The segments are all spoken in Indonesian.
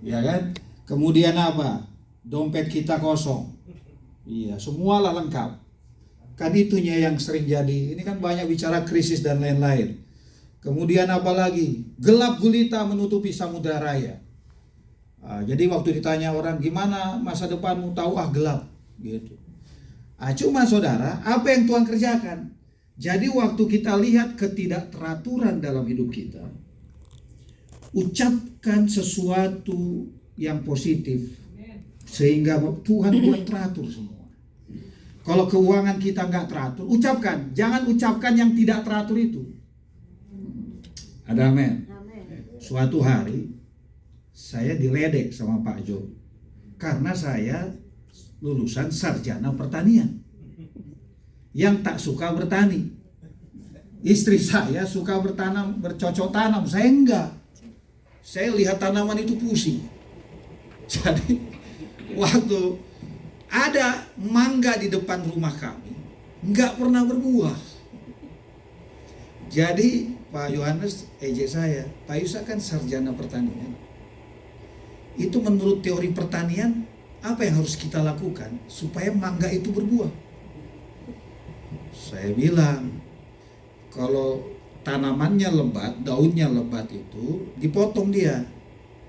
ya kan? Kemudian apa? Dompet kita kosong. Iya, semualah lengkap. Kan itunya yang sering jadi. Ini kan banyak bicara krisis dan lain-lain. Kemudian apa lagi? Gelap gulita menutupi samudera raya. Jadi waktu ditanya orang, gimana masa depanmu? Tahu gelap gitu. Cuma saudara, apa yang Tuhan kerjakan? Jadi waktu kita lihat ketidakteraturan dalam hidup kita, ucapkan sesuatu yang positif sehingga Tuhan buat teratur semua. Kalau keuangan kita nggak teratur, ucapkan. Jangan ucapkan yang tidak teratur itu. Ada amin. Suatu hari saya diledek sama Pak Jo karena saya lulusan sarjana pertanian yang tak suka bertani. Istri saya suka bertanam, bercocok tanam, saya enggak. Saya lihat tanaman itu pusing. Jadi waktu ada mangga di depan rumah kami, enggak pernah berbuah. Jadi Pak Yohanes ejek saya, Pak Yusa kan sarjana pertanian. Itu menurut teori pertanian, apa yang harus kita lakukan supaya mangga itu berbuah? Saya bilang, kalau tanamannya lebat, daunnya lebat itu dipotong dia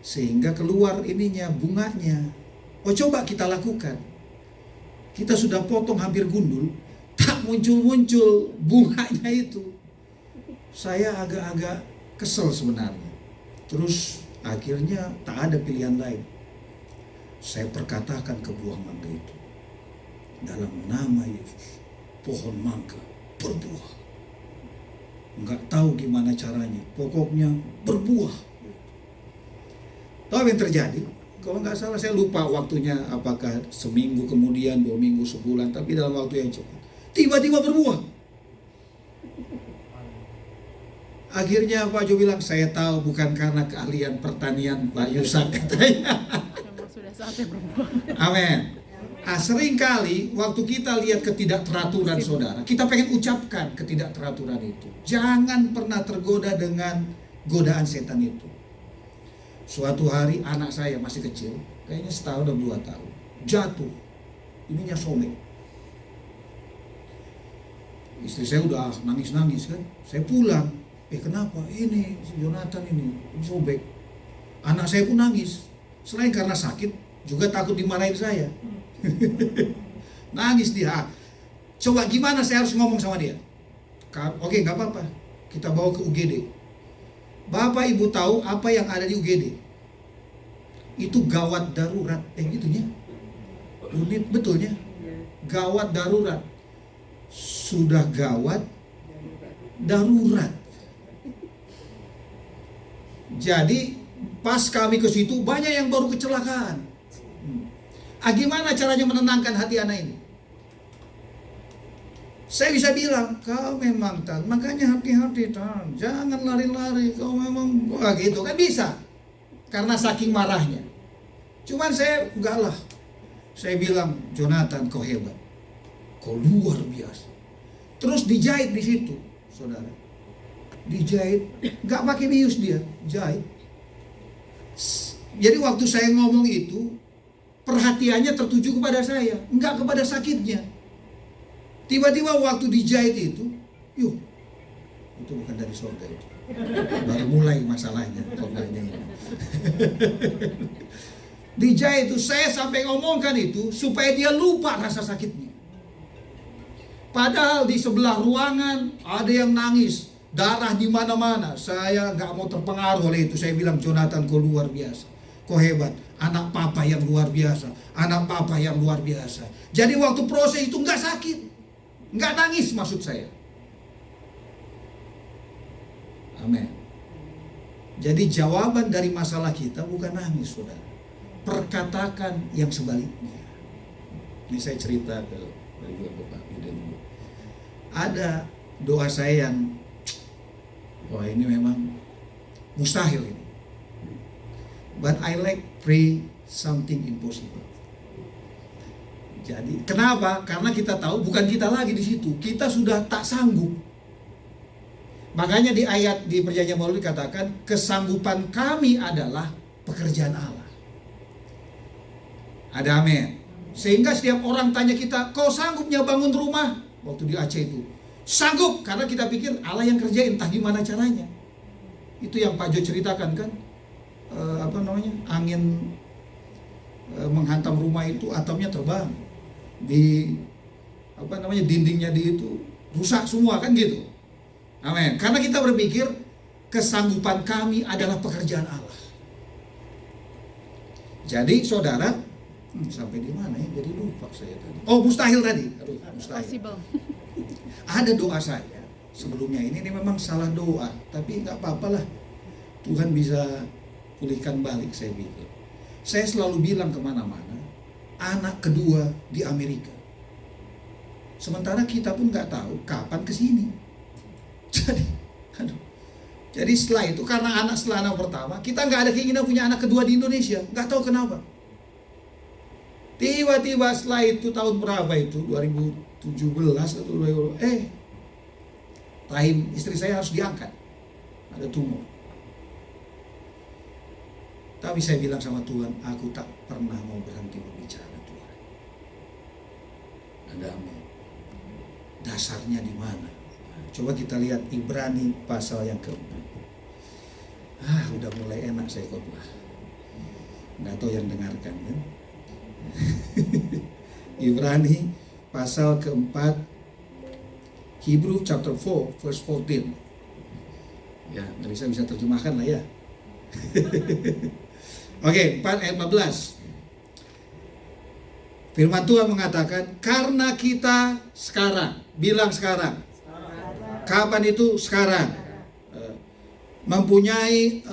sehingga keluar ininya, bunganya. Oh, coba kita lakukan. Kita sudah potong hampir gundul, tak muncul-muncul bunganya itu. Saya agak-agak kesel sebenarnya. Terus akhirnya tak ada pilihan lain. Saya perkatakan ke buah mangga itu, dalam nama Yesus, pohon mangga berbuah. Enggak tahu gimana caranya, pokoknya berbuah. Tahu apa yang terjadi? Kalau nggak salah saya lupa waktunya, apakah seminggu kemudian, 2 minggu, sebulan, tapi dalam waktu yang cepat tiba-tiba berbuah. Akhirnya Pak Jo bilang, saya tahu bukan karena keahlian pertanian Pak Yusak, katanya. Sudah saatnya berbuah. Amin. Sering kali waktu kita lihat ketidakteraturan saudara, kita pengen ucapkan ketidakteraturan itu. Jangan pernah tergoda dengan godaan setan itu. Suatu hari anak saya masih kecil, kayaknya 1 atau 2 tahun, jatuh, ininya sobek. Istri saya udah nangis-nangis kan, saya pulang. Kenapa? Ini si Jonathan ini sobek. Anak saya pun nangis. Selain karena sakit, juga takut dimarahin saya. Nangis dia. Coba gimana saya harus ngomong sama dia? Oke, nggak apa-apa. Kita bawa ke UGD. Bapak Ibu tahu apa yang ada di UGD? Itu gawat darurat, gitunya. Unit betulnya. Gawat darurat. Sudah gawat darurat. Jadi pas kami ke situ banyak yang baru kecelakaan. Gimana caranya menenangkan hati anak ini? Saya bisa bilang, kau memang Tan, makanya hati-hati Tan, jangan lari-lari, kau memang gitu kan bisa. Karena saking marahnya. Cuman saya enggak lah. Saya bilang, Jonathan kau hebat, kau luar biasa. Terus dijahit di situ, saudara. Dijahit, nggak pakai bius dia, jahit. Jadi waktu saya ngomong itu, perhatiannya tertuju kepada saya, nggak kepada sakitnya. Tiba-tiba waktu dijahit itu, yuk, itu bukan dari surga itu. Baru mulai masalahnya, surganya. Dijahit itu, saya sampai ngomongkan itu supaya dia lupa rasa sakitnya. Padahal di sebelah ruangan ada yang nangis. Darah di mana-mana. Saya nggak mau terpengaruh oleh itu. Saya bilang, Jonathan kau luar biasa, kau hebat, anak papa yang luar biasa, anak papa yang luar biasa. Jadi waktu proses itu nggak sakit, nggak nangis maksud saya. Amin. Jadi jawaban dari masalah kita bukan nangis, saudara. Perkatakan yang sebaliknya. Ini saya cerita ke Bapak Biden. Ada doa saya yang, wah ini memang mustahil ini. But I like pray something impossible. Jadi kenapa? Karena kita tahu bukan kita lagi di situ. Kita sudah tak sanggup. Makanya di ayat di Perjanjian Baru dikatakan kesanggupan kami adalah pekerjaan Allah. Ada amin. Sehingga setiap orang tanya kita, kau sanggupnya bangun rumah? Waktu di Aceh itu, sanggup, karena kita pikir Allah yang kerjain, entah gimana caranya. Itu yang Pak Jo ceritakan kan, angin menghantam rumah itu, atapnya terbang, di dindingnya di itu rusak semua kan gitu. Amin. Karena kita berpikir kesanggupan kami adalah pekerjaan Allah. Jadi saudara, sampai di mana ya? Jadi lupa saya tadi. Oh, mustahil tadi. Aduh, mustahil. Possible. Ada doa saya sebelumnya ini memang salah doa, tapi nggak apa-apalah. Tuhan bisa pulihkan balik, saya pikir. Saya selalu bilang kemana-mana, anak kedua di Amerika. Sementara kita pun nggak tahu kapan kesini. Jadi setelah itu, karena setelah anak pertama, kita nggak ada keinginan punya anak kedua di Indonesia. Nggak tahu kenapa. Tiba-tiba setelah itu tahun berapa itu, 2017 atau 2000, rahim istri saya harus diangkat, ada tumor. Tapi saya bilang sama Tuhan, aku tak pernah mau berhenti berbicara Tuhan. Ada amin. Dasarnya di mana? Coba kita lihat Ibrani pasal yang keempat. Udah mulai enak saya khotbah. Nggak tahu yang dengarkan kan? Ibrani pasal keempat, Hebrew chapter 4 verse 14. Ya, nggak bisa terjemahkan lah ya. Oke, 4 ayat 14. Firman Tuhan mengatakan, karena kita sekarang, bilang sekarang. Kapan itu? Sekarang. Mempunyai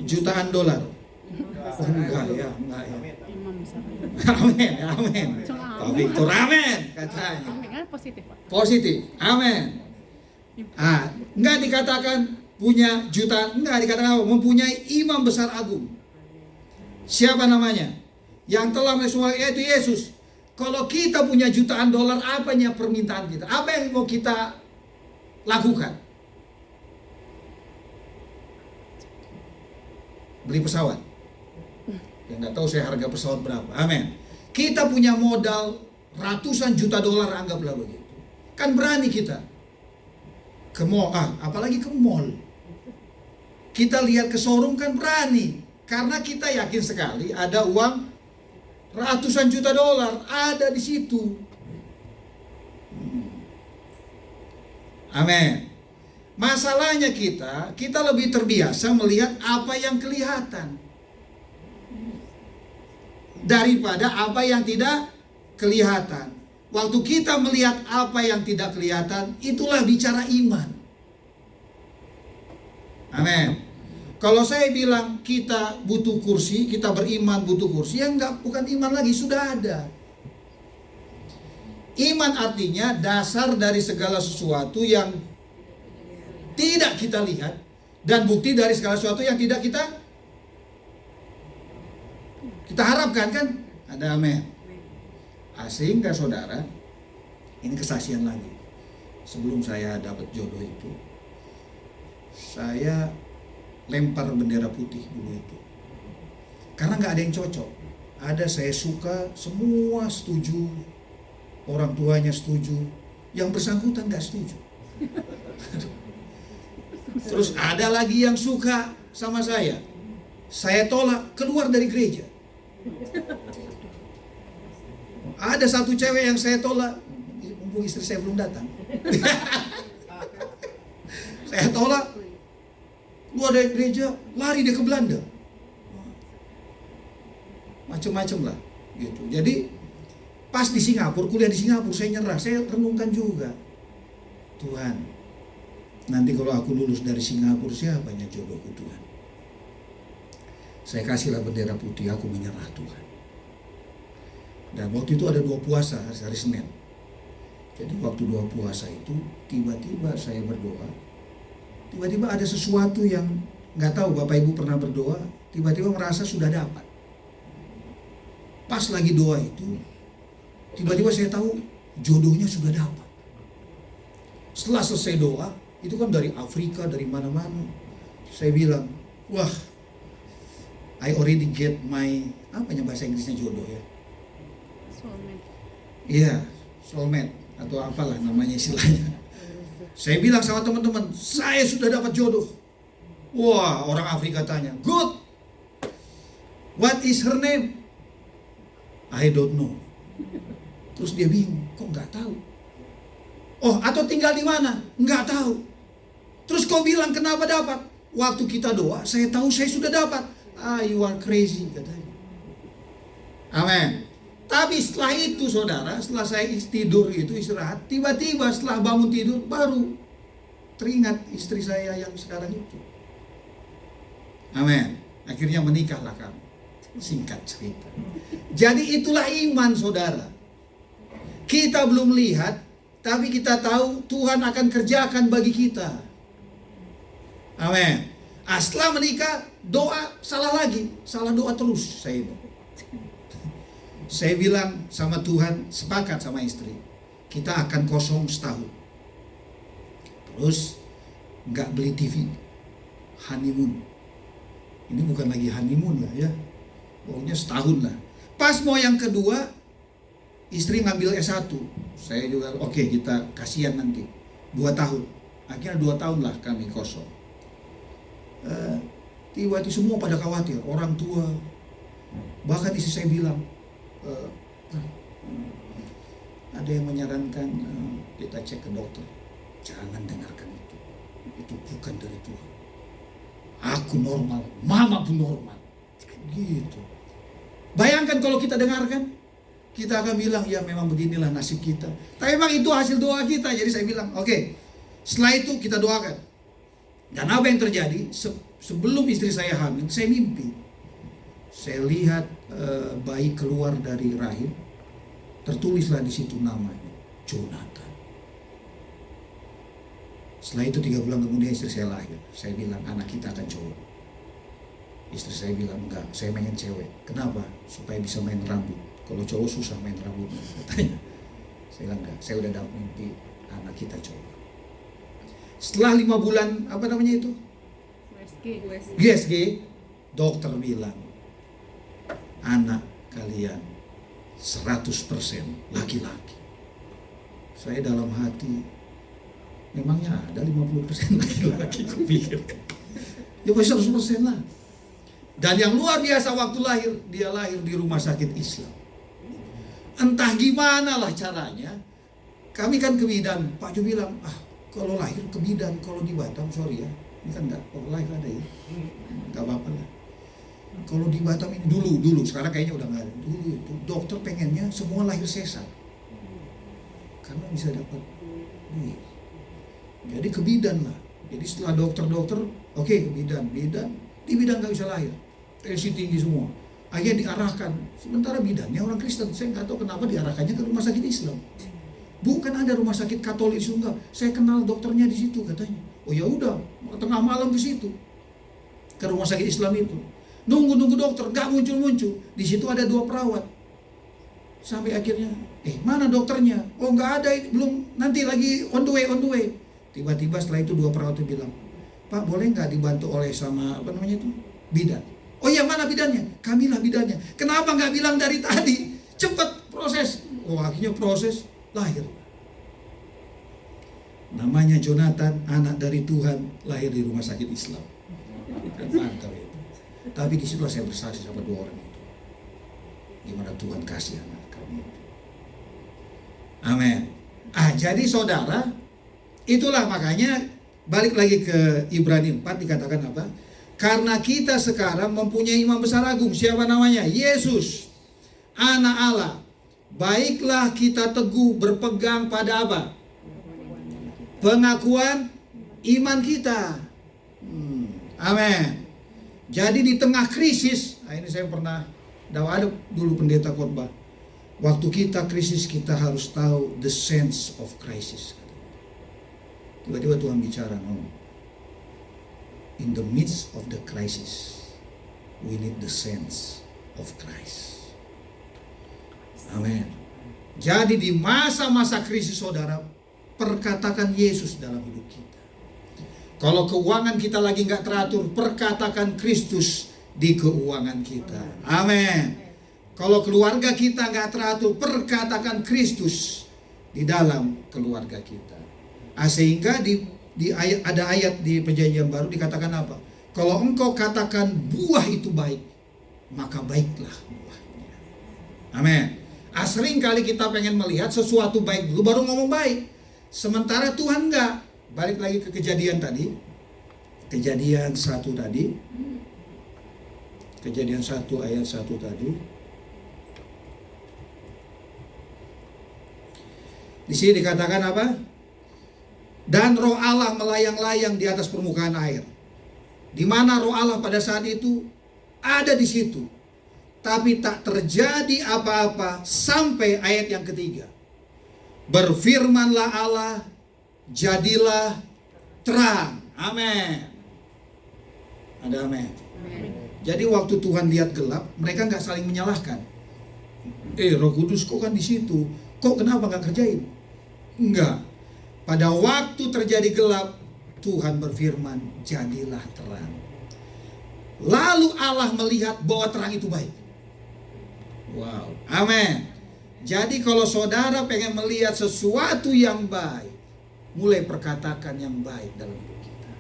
jutaan dolar. Oh, enggak ya. Imam besar. Amin, amin. Pak Victor, amin katanya. Amin kan positif, Pak. Positif, amin. Enggak dikatakan punya jutaan, enggak dikatakan apa, mempunyai imam besar agung. Siapa namanya? Yang telah semua, yaitu Yesus. Kalau kita punya jutaan dolar, apanya permintaan kita? Apa yang mau kita lakukan? Beli pesawat. Yang nggak tahu saya harga pesawat berapa. Amin. Kita punya modal ratusan juta dolar, anggaplah begitu. Kan berani kita ke mall, apalagi ke mall. Kita lihat ke showroom kan berani. Karena kita yakin sekali ada uang ratusan juta dolar ada di situ. Amin. Masalahnya kita lebih terbiasa melihat apa yang kelihatan daripada apa yang tidak kelihatan. Waktu kita melihat apa yang tidak kelihatan, itulah bicara iman. Amin. Kalau saya bilang kita butuh kursi, kita beriman butuh kursi, ya bukan iman lagi, sudah ada. Iman artinya dasar dari segala sesuatu yang tidak kita lihat, dan bukti dari segala sesuatu yang tidak kita harapkan kan? Ada amin. Sehingga saudara, ini kesaksian lagi. Sebelum saya dapat jodoh itu, saya lempar bendera putih dulu itu. Karena nggak ada yang cocok. Ada saya suka, semua setuju, orang tuanya setuju, yang bersangkutan nggak setuju. Terus ada lagi yang suka sama saya tolak, keluar dari gereja. Ada satu cewek yang saya tolak, mumpung istri saya belum datang. Saya tolak, keluar dari gereja, lari dia ke Belanda. Macam-macam lah gitu. Jadi pas di Singapura, kuliah di Singapura, saya nyerah. Saya renungkan juga, Tuhan, nanti kalau aku lulus dari Singapura, siapanya jodohku Tuhan? Saya kasihlah bendera putih, aku menyerah Tuhan. Dan waktu itu ada 2 puasa, hari Senin. Jadi waktu 2 puasa itu, tiba-tiba saya berdoa. Tiba-tiba ada sesuatu yang nggak tahu Bapak Ibu pernah berdoa, tiba-tiba merasa sudah dapat. Pas lagi doa itu, tiba-tiba saya tahu jodohnya sudah dapat. Setelah selesai doa, itu kan dari Afrika, dari mana-mana. Saya bilang, wah, I already get my, apanya bahasa Inggrisnya jodoh ya? Soulmate. Iya, soulmate atau apalah namanya istilahnya. Saya bilang sama teman-teman, saya sudah dapat jodoh. Wah, orang Afrika tanya, good. What is her name? I don't know. Terus dia bingung, kok nggak tahu? Oh, atau tinggal di mana? Nggak tahu. Terus kau bilang kenapa dapat? Waktu kita doa, saya tahu saya sudah dapat. Ah, you are crazy, katanya. Amin. Tapi setelah itu saudara, setelah saya tidur itu istirahat, tiba-tiba setelah bangun tidur baru teringat istri saya yang sekarang itu. Amin. Akhirnya menikahlah kami. Singkat cerita. Jadi itulah iman saudara. Kita belum lihat, tapi kita tahu Tuhan akan kerjakan bagi kita. Amin. Setelah menikah, doa salah lagi. Salah doa terus saya itu. Saya bilang sama Tuhan, sepakat sama istri, kita akan kosong setahun. Terus nggak beli TV, honeymoon. Ini bukan lagi honeymoon lah ya, pokoknya setahun lah. Pas mau yang kedua, istri ngambil S1. Saya juga oke, kita kasihan nanti 2 tahun. Akhirnya 2 tahun lah kami kosong. Tiba-tiba semua pada khawatir, orang tua, bahkan istri saya bilang, ada yang menyarankan kita cek ke dokter. Jangan dengarkan itu bukan dari Tuhan. Aku normal, mama pun normal, gitu. Bayangkan kalau kita dengarkan, kita akan bilang ya memang beginilah nasib kita. Tapi memang itu hasil doa kita. Jadi saya bilang oke, setelah itu kita doakan. Dan apa yang terjadi? Sebelum istri saya hamil, saya mimpi. Saya lihat bayi keluar dari rahim, tertulislah di situ namanya Jonathan. Setelah itu 3 bulan kemudian istri saya lahir. Saya bilang anak kita akan cowok. Istri saya bilang enggak, saya pengen cewek. Kenapa? Supaya bisa main rambut. Kalau cowok susah main rambut, katanya. Saya bilang enggak, saya udah dapat mimpi anak kita cowok. Setelah 5 bulan, apa namanya itu? USG, dokter bilang anak kalian 100% laki-laki. Saya dalam hati, memangnya ada 50% laki-laki, kupikir. Ya pasti 100% lah. Dan yang luar biasa waktu lahir, dia lahir di rumah sakit Islam. Entah gimana lah caranya. Kami kan ke bidan, Pak Jo bilang, kalau lahir ke bidan, kalau di Batam, sorry ya, ini kan enggak, kalau lahir ada ya, enggak apa-apa lah. Kalau di Batam ini dulu, sekarang kayaknya udah nggak ada. Dulu itu dokter pengennya semua lahir sesar, karena bisa dapat duit. Jadi ke bidan lah. Jadi setelah dokter, oke, ke bidan, di bidan nggak bisa lahir, tensi tinggi semua. Akhirnya diarahkan. Sementara bidannya orang Kristen, saya nggak tahu kenapa diarahkannya ke rumah sakit Islam. Bukan ada rumah sakit Katolik enggak. Saya kenal dokternya di situ katanya. Oh ya udah, tengah malam ke situ, ke rumah sakit Islam itu. Nunggu dokter, gak muncul. Di situ ada 2 perawat. Sampai akhirnya, mana dokternya? Oh gak ada, belum, nanti lagi on the way. Tiba-tiba setelah itu 2 perawat itu bilang, Pak boleh gak dibantu oleh sama, apa namanya itu? Bidan. Oh iya, mana bidannya? Kamilah bidannya. Kenapa gak bilang dari tadi? Cepat proses. Oh akhirnya proses, lahir. Namanya Jonathan, anak dari Tuhan, lahir di rumah sakit Islam. Mantap itu. Tapi disitulah saya bersaksi sama 2 orang itu. Gimana Tuhan kasih anak kami itu. Amin. Jadi saudara, itulah makanya balik lagi ke Ibrani 4 dikatakan apa? Karena kita sekarang mempunyai imam besar agung. Siapa namanya? Yesus, anak Allah. Baiklah kita teguh berpegang pada apa? Pengakuan iman kita. Amin. Jadi di tengah krisis, ini saya pernah ada dulu pendeta khotbah. Waktu kita krisis, kita harus tahu the sense of crisis. Tiba-tiba Tuhan bicara, no. In the midst of the crisis, we need the sense of Christ. Amin. Jadi di masa-masa krisis saudara, perkatakan Yesus dalam hidup kita. Kalau keuangan kita lagi nggak teratur, perkatakan Kristus di keuangan kita. Amin. Kalau keluarga kita nggak teratur, perkatakan Kristus di dalam keluarga kita. Sehingga ada ayat di Perjanjian Baru dikatakan apa? Kalau engkau katakan buah itu baik, maka baiklah buahnya. Amin. Sering kali kita pengen melihat sesuatu baik dulu baru ngomong baik. Sementara Tuhan enggak. Balik lagi ke kejadian tadi. Kejadian 1 tadi. Kejadian 1 ayat 1 tadi. Di sini dikatakan apa? Dan roh Allah melayang-layang di atas permukaan air. Di mana roh Allah pada saat itu ada di situ. Tapi tak terjadi apa-apa sampai ayat yang ketiga. Berfirmanlah Allah, jadilah terang. Amin. Ada amin. Jadi waktu Tuhan lihat gelap, mereka nggak saling menyalahkan. Roh Kudus kok kan di situ? Kok kenapa nggak kerjain? Enggak. Pada waktu terjadi gelap, Tuhan berfirman, jadilah terang. Lalu Allah melihat bahwa terang itu baik. Wow, amin. Jadi kalau saudara pengen melihat sesuatu yang baik, mulai perkatakan yang baik dalam hidup kita.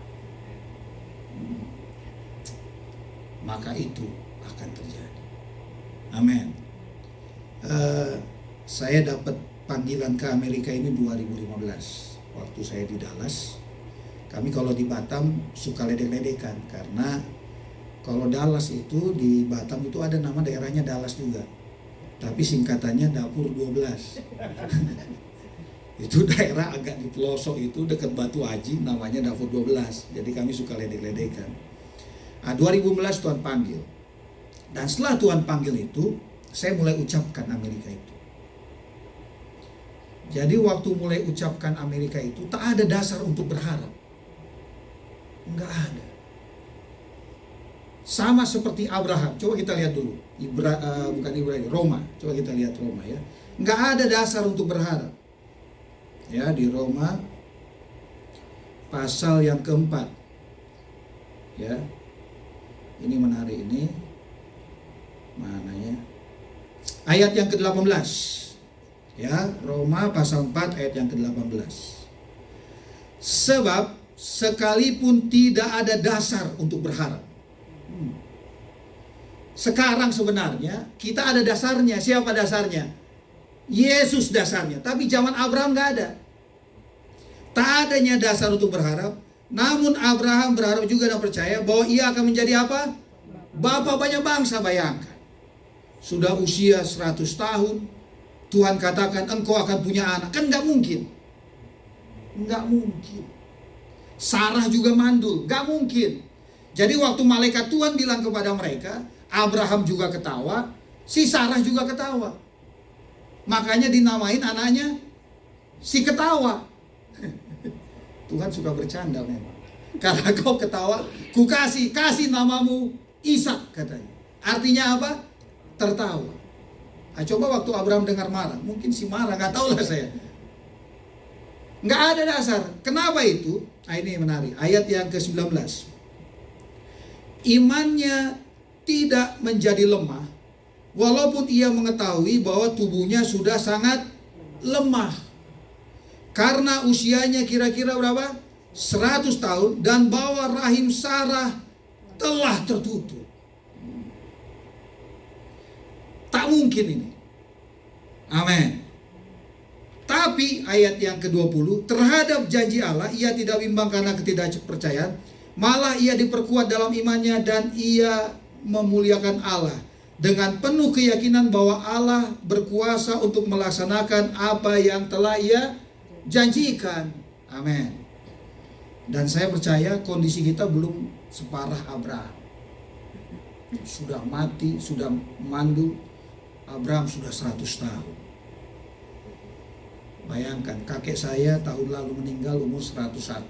Maka itu akan terjadi. Amin. Saya dapat panggilan ke Amerika ini 2015. Waktu saya di Dallas. Kami kalau di Batam suka ledek-ledekan. Karena kalau Dallas itu, di Batam itu ada nama daerahnya Dallas juga. Tapi singkatannya Dapur 12. Itu daerah agak di pelosok itu dekat Batu Haji, namanya Dapur 12. Jadi kami suka ledek-ledekan. 2011 Tuhan panggil. Dan setelah Tuhan panggil itu, saya mulai ucapkan Amerika itu. Jadi waktu mulai ucapkan Amerika itu, tak ada dasar untuk berharap. Enggak ada. Sama seperti Abraham. Coba kita lihat dulu. Bukan Ibrahim, Roma. Coba kita lihat Roma ya. Enggak ada dasar untuk berharap. Ya, di Roma pasal yang keempat. Ya. Ini menarik ini. Mana ya? Ayat yang ke-18. Ya, Roma pasal 4 ayat yang ke-18. Sebab sekalipun tidak ada dasar untuk berharap. Sekarang sebenarnya kita ada dasarnya. Siapa dasarnya? Yesus dasarnya. Tapi zaman Abraham gak ada. Tak adanya dasar untuk berharap. Namun Abraham berharap juga dan percaya bahwa ia akan menjadi apa? Bapa banyak bangsa. Bayangkan. Sudah usia 100 tahun. Tuhan katakan engkau akan punya anak. Kan gak mungkin. Gak mungkin. Sarah juga mandul. Gak mungkin. Jadi waktu malaikat Tuhan bilang kepada mereka, Abraham juga ketawa, si Sarah juga ketawa. Makanya dinamain anaknya si ketawa. Tuhan suka bercanda memang. Karena kau ketawa, ku kasih namamu Ishak katanya. Artinya apa? Tertawa. Coba waktu Abraham dengar marah, mungkin si marah, gak tahu lah saya. Gak ada dasar. Kenapa itu? Ini menarik. Ayat yang ke-19. Imannya tidak menjadi lemah, walaupun ia mengetahui bahwa tubuhnya sudah sangat lemah. Karena usianya kira-kira berapa? 100 tahun, dan bahwa rahim Sarah telah tertutup. Tak mungkin ini. Amin. Tapi ayat yang ke-20, terhadap janji Allah ia tidak bimbang karena ketidakpercayaan, malah ia diperkuat dalam imannya dan ia memuliakan Allah dengan penuh keyakinan bahwa Allah berkuasa untuk melaksanakan apa yang telah ia janjikan. Amin. Dan saya percaya kondisi kita belum separah Abraham. Sudah mati, sudah mandul. Abraham sudah 100 tahun. Bayangkan, kakek saya tahun lalu meninggal umur 101.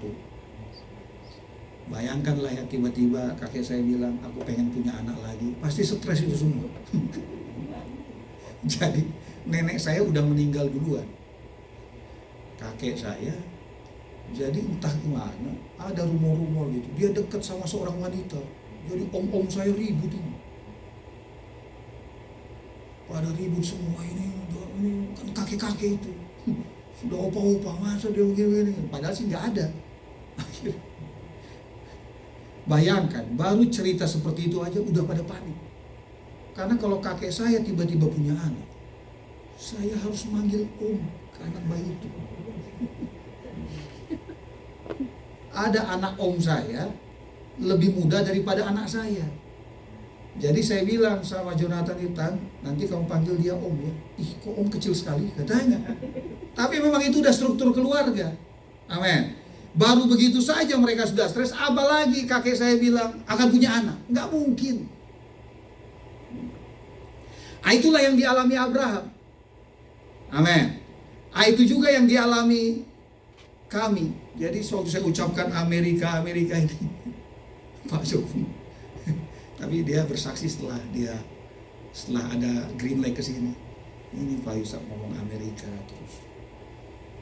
Bayangkanlah ya, tiba-tiba kakek saya bilang, aku pengen punya anak lagi. Pasti stres itu semua. Jadi nenek saya udah meninggal duluan. Kakek saya, jadi entah kemana, ada rumor-rumor gitu, dia dekat sama seorang wanita. Jadi om-om saya ribut ini. Pada ribut semua ini kan kakek-kakek itu. Sudah opa-opa, masa dia begini. Padahal sih nggak ada. Akhirnya, bayangkan, baru cerita seperti itu aja udah pada panik. Karena kalau kakek saya tiba-tiba punya anak, saya harus manggil om ke anak bayi itu. Ada anak om saya lebih muda daripada anak saya. Jadi saya bilang sama Jonathan Itan, nanti kamu panggil dia om ya. Ih, kok om kecil sekali katanya. Tapi memang itu udah struktur keluarga. Amin. Baru begitu saja mereka sudah stres, apalagi kakek saya bilang akan punya anak. Nggak mungkin. Itulah yang dialami Abraham. Amin. Itu juga yang dialami kami. Jadi waktu saya ucapkan Amerika ini, Pak Jokowi. Tapi dia bersaksi setelah ada green light ke sini. Ini Pak Yusuf ngomong Amerika terus.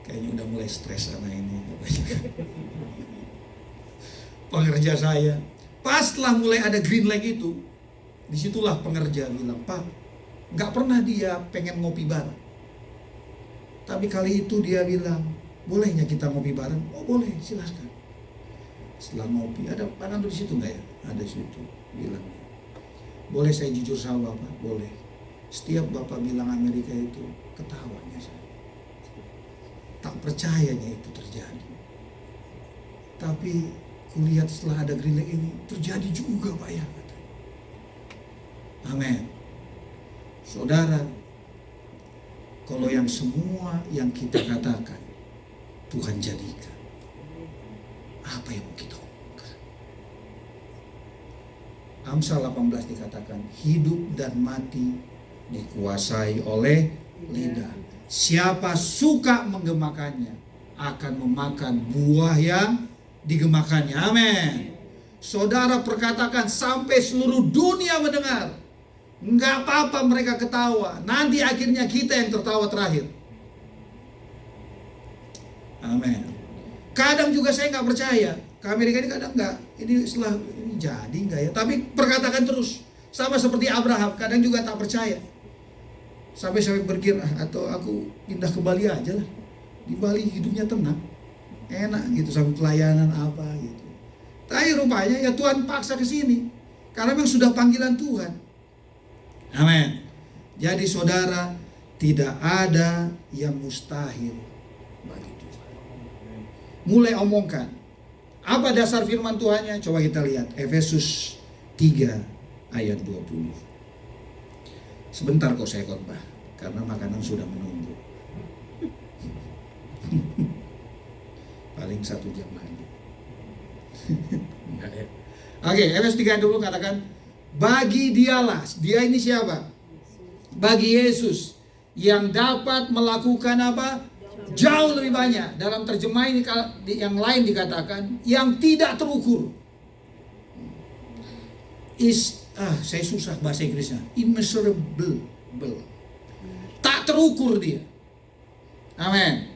Kayaknya udah mulai stres sama ini. Pengerja saya, pas setelah mulai ada green light itu, disitulah pengerja bilang, Pak, nggak pernah dia pengen ngopi bareng. Tapi kali itu dia bilang, bolehnya kita ngopi bareng? Oh boleh, silahkan. Setelah ngopi, ada Panando di situ nggak ya? Ada di situ. Bilang, boleh saya jujur sama Bapak? Boleh. Setiap Bapak bilang Amerika itu, ketawanya saya. Tak percayanya itu terjadi. Tapi kulihat setelah ada green light ini, terjadi juga Pak ya. Amin. Saudara, kalau yang semua yang kita katakan Tuhan jadikan, apa yang mau kita omongkan? Amsal 18 dikatakan, hidup dan mati dikuasai oleh lidah. Siapa suka menggemakannya akan memakan buah yang digemakannya. Amin. Saudara perkatakan sampai seluruh dunia mendengar. Enggak apa-apa mereka ketawa. Nanti akhirnya kita yang tertawa terakhir. Amin. Kadang juga saya nggak percaya. Ke Amerika ini kadang nggak. Ini setelah ini jadi nggak ya? Tapi perkatakan terus. Sama seperti Abraham. Kadang juga tak percaya. Sampai berpikir atau aku pindah ke Bali aja lah. Di Bali hidupnya tenang, enak gitu, sampai pelayanan apa gitu. Tapi rupanya ya Tuhan paksa ke sini karena memang sudah panggilan Tuhan. Amin. Jadi saudara, tidak ada yang mustahil bagi Tuhan. Mulai omongkan. Apa dasar firman Tuhannya? Coba kita lihat Efesus 3 ayat 20. Sebentar kok saya khotbah, karena makanan sudah menunggu. Paling 1 jam lagi. Oke, Efesus 3 dulu katakan, bagi dialah, dia ini siapa? Bagi Yesus yang dapat melakukan apa? Jauh lebih banyak. Dalam terjemahan yang lain dikatakan yang tidak terukur. Saya susah bahasa Inggrisnya. Immeasurable. Tak terukur dia. Amin.